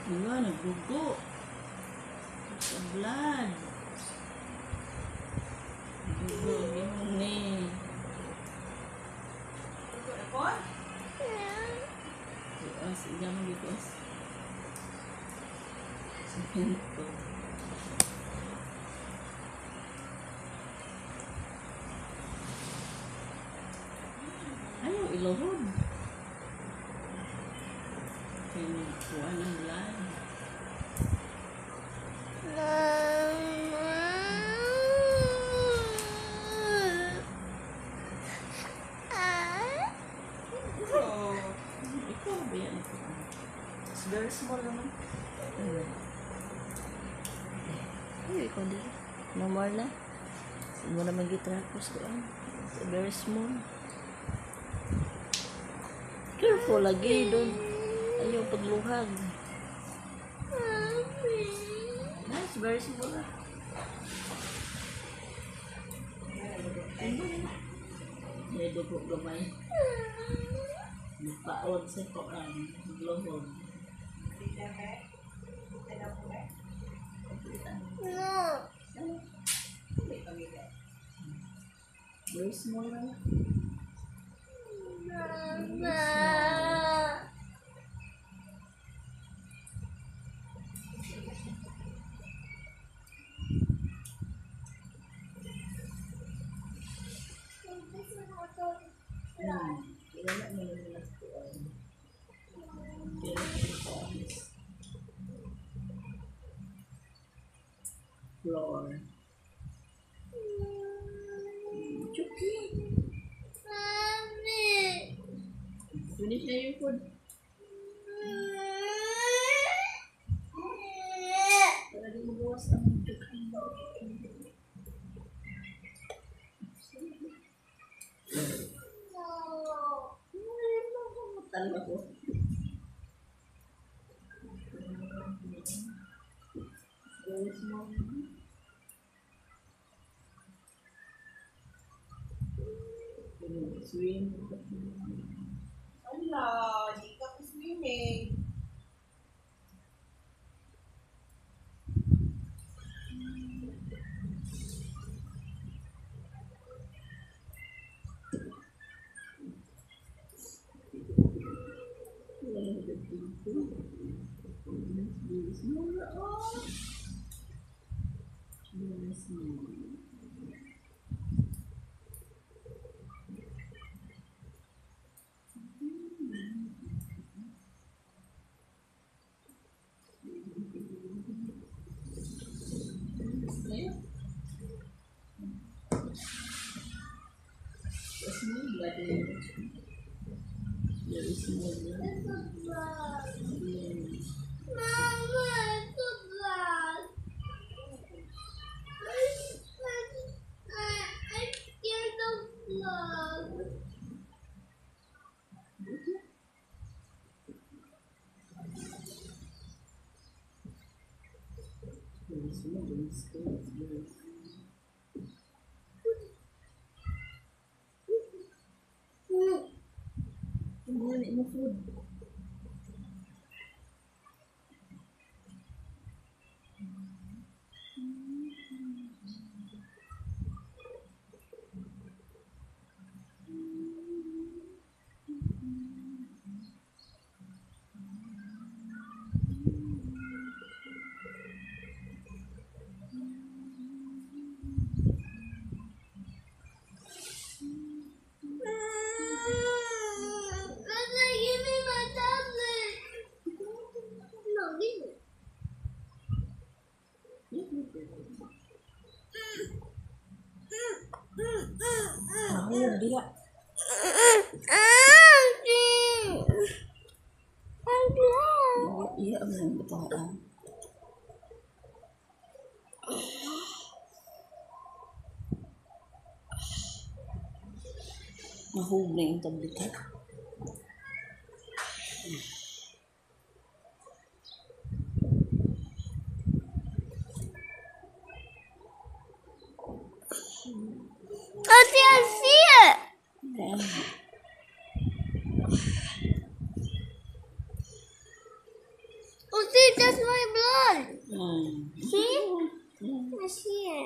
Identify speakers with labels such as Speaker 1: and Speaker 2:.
Speaker 1: Diba, nagdugo. Sa blood. Dugo, limon ni. Bukas, ilang bukas. Semento. Ayaw, ilohod. Kuha ng blood. Ikaw ba yan?
Speaker 2: It's very small naman. Ay, ikaw din. No more na. Hindi mo naman gitrapos doon. It's very small. Careful lagi doon. Ayaw pagluhag. Nice, very small na.
Speaker 1: May dugo gamay. Paod sa koan. Lohod. Very small na. Wala na nila koan. Floor. Chuki. Finish na yung food. Para di magawas ang chuki. Talo ako. Very small. Swim.
Speaker 3: Ala, di ka po swimming.
Speaker 1: Very small. Hindi mo food.
Speaker 2: Mahulog diha.
Speaker 1: Iya, ang bataan. Mahulog na yung tablet.
Speaker 4: I can't see it. Oh, see See? I see it.